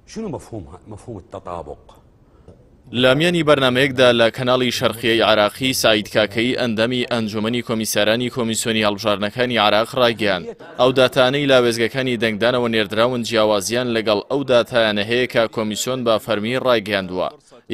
شنو مفهوم التطابق؟ لاميانی بەرنمەیەکدا لە کەناڵی شەرقیەی عراقی سعید کاکەی ئەندەمی ئەنجومەنی کۆمیسارانی کۆمیسیۆنی هەڵبژارنەکانی عراق ڕایگەیاند ئەو داتانەی لاوێزگەکانی دەنگدانەوە نێردراون جیاوازیان لەگەڵ ئەو داتایانە هەیە کە کۆمیسیۆن بە فەرمی ڕایگەیاندووە.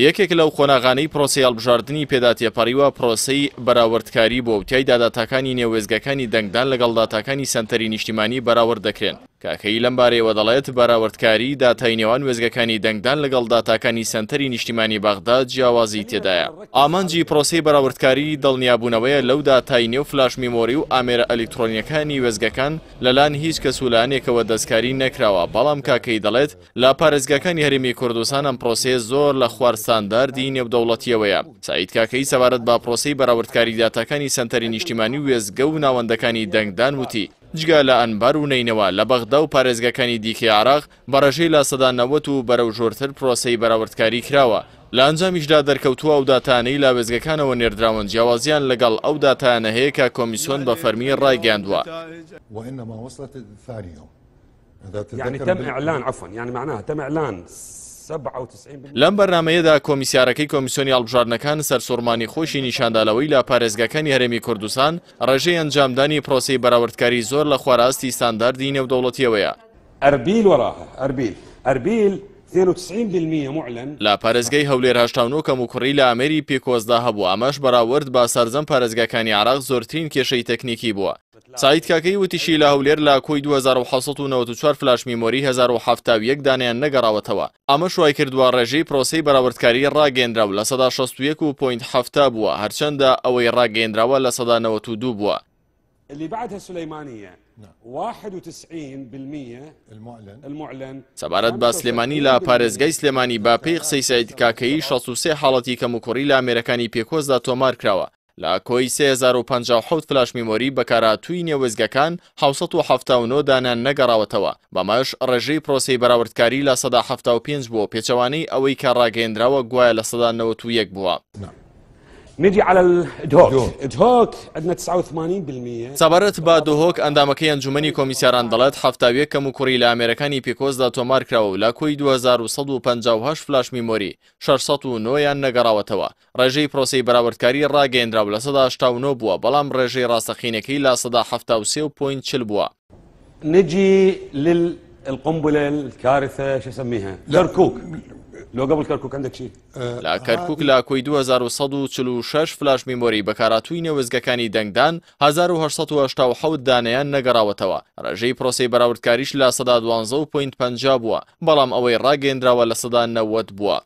یەکێک لەو خۆناغانەی پرۆسەی هەڵبژاردننی پێداتێپەڕیوە پرۆسەی بەراوردکاری بۆ وتیایدا داتاکانی نێوێزگەکانی دەنگدان لەگەڵ داتاکانی سەنتەری نیشتیمانی بەراورد دەکرێن. کاکەی لەم بارەیەوە دەڵێت بەراوردکاری داتای نێوان وێزگەکانی دەنگدان لەگەڵ داتاکانی سەنتەری نیشتیمانی بەغداد جیاوازی تێدایە. ئامانجی پرۆسەی بەراوردکاری دڵنیابوونەوەیە لەو داتای نێو فلاش میمۆری و ئامێرە ئەلکترۆنیەکانی وێزگەکان لەلایەن هیچ کەسولانێکەوە دەستکاری نەکراوە. بەڵام کاکەی دەڵێت لا پارێزگاکانی هەرێمی کوردستان ئەم پرۆسەیە زۆر لە خوارستانداردی نێودەوڵەتیەوەیە. سعید کاکەی سەبارەت بە پرۆسەی بەراوردکاری داتاکانی سەنتەری نیشتیمانی وێزگە و ناوەندەکانی دەنگدان وتی جگا لە ئەنبار و نینەوە لە بەغدا و پارێزگەکانی دیکەی عراق بەڕێژەی لە سەدا 90 و بەرەو ژۆرتر پرۆسەی بەراوردکاری کراوە. لە ئەنجامیشدا دەرکەوتووە ئەو داتانەی لاوێزگەکانەوە نێردراون جیاوازیان لەگەڵ ئەو داتانە هەیە کە کۆمیسیۆن بە فەرمی ڕایگەیاندووە. يعني تم إعلان عفوا يعني معناها تم إعلان 97%. لەم بەرنمەیەدا کۆمیسیارەکەی کۆمیسیۆنی هەڵبژاردنەکان سەرسوڕمانی خۆشی نیشاندالەوەی لە پارێزگاکانی هەرێمی کوردستان ڕێژەی ئەنجامدانی پرۆسەی بەراوردکاری زۆر لە خواراستی ستانداردی نێودەوڵەتیەوەیە. ئەربیل وراها ئەربیل 92% معلن. لا پارێزگای هەولێر 89 کەم و کوڕی لە ئەمێری پێکۆزدا هەبوو. ئەمەش بەراورد بە سەرجەم پارێزگاکانی عراق زۆرترین کێشەی تەکنیکی بووە. سعید کاکەی وتیشی لە هەولێر لە کۆی 2794 فلاش میمۆری 1071 دانیان نەگەڕاوەتەوە. ئەمە شوای کردووە ڕێژەی پرۆسەی بەراوردکاری ڕاگەیەندراو لە 61.7 بووە، هەرچەندە ئەوەی ڕاگەیەندراوە لە 92 بووە. اللي بعدها سليمانية 91% المعلن. سەبارەت بە سلێمانی لە پارێزگای سلێمانی با پێی قسەی سعید کاکەی 63 حاڵەتی کەموکوڕی لە ئامێرەکانی پێکۆزدا تۆمار کراوە. لە کۆی 3057 فلاش میمۆری بەکارهاتووی نێوێزگەکان 779 دانیان نەگەڕاوەتەوە. بەمەش ڕێژەی پرۆسەی بەراوردکاری لە 175 بووە، پێچەوانەی ئەوەی کە ڕاگەیەندراوە گوایە لە 91 بووە. نجي على الدهوك عندنا 89%. سەبارەت بە دهۆک ئەندامەکەی ئەنجومەنی کۆمیسیاران دەڵێت 70 کەموکوڕی لە ئامێرەکانی پێکۆزدا تۆمار کراوە و لە کۆی 2158 فلاش میمۆری 609یان نەگەڕاوەتەوە. ڕێژەی پرۆسەی بەراوردکاری ڕاگەیەندراو لە 189 بووە، بەڵام ڕێژەی ڕاستەقینەکەی لە 173.40 بووە. نجي للقنبلة الكارثة شو اسميها؟ كركوك. لو قبل كركوك عندك شيء؟ لا كركوك لا كوي 2146 فلاش میمۆری بەکارهاتووی نێوێزگەکانی دەنگدان 1887 دانیان نەگەڕاوەتەوە. ڕێژەی پرۆسەی بەراوردکاریش لە 112.50 بووە، بەڵام ئەوەی ڕاگەیەندراوە لە 190 بووە.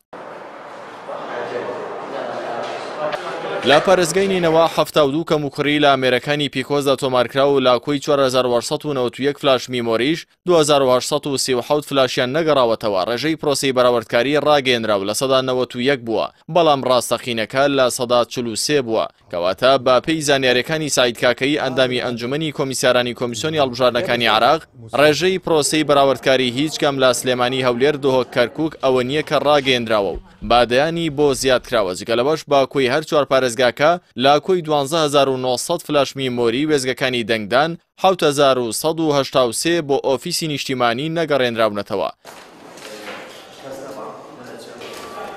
لا پارێزگای نینەوە 72 کەموکوڕی لە ئامێرەکانی پیکۆزدا تۆمارکراوە و لا کۆی 4891 فلاش میمۆریش 2837 فلاشیان نەگەڕاوەتەوە. ڕێژەی پرۆسەی بەراوردکاری ڕاگەیەندراو لە 191 بووە، بەڵام ڕاستەقینەکە لە 143 بووە، کەواتە با پێی زانیاریەکانی سعید کاکەی ئەندامی ئەنجومەنی کۆمیسیارانی کۆمیسیۆنی هەڵبژاردنەکانی عراق ڕێژەی پرۆسەی بەراوردکاری هیچ کەم لە سلێمانی هەولێر دهۆک کەرکووک ئەوە نییە کە ڕاگەیەندراوە و بادەیانی بۆ زیاد کراوە. جگە لەوەش با کۆی هەر چوار پارێزگاکە لا کۆی 12900 فلاش میمۆری وێزگەکانی دەنگدان 7183 بۆ ئۆفیسی نیشتیمانی نەگەڕێنراونەتەوە.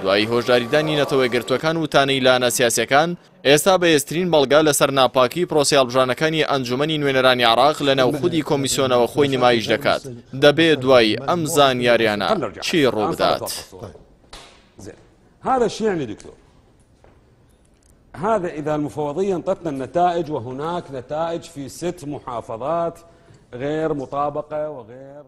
دوایی هۆشداریدانی نەتەوەی گرتوەکان وتانەی لانە سیاسیەکان ئێستا بەهێزترین بەڵگا لەسەر ناپاکی پرۆسەی هەڵبژاردنەکانی ئەنجومەنی نوێنەرانی عراق لە ناوخودی کۆمیسیۆنەوە خۆی نمایش دەکات. دەبێت دوای ئەم زانیاریانە چی ڕوو بدات؟ هذا الشيء يعني دكتور، هذا إذا المفوضية انطتنا النتائج وهناك نتائج في 6 محافظات غير مطابقة وغير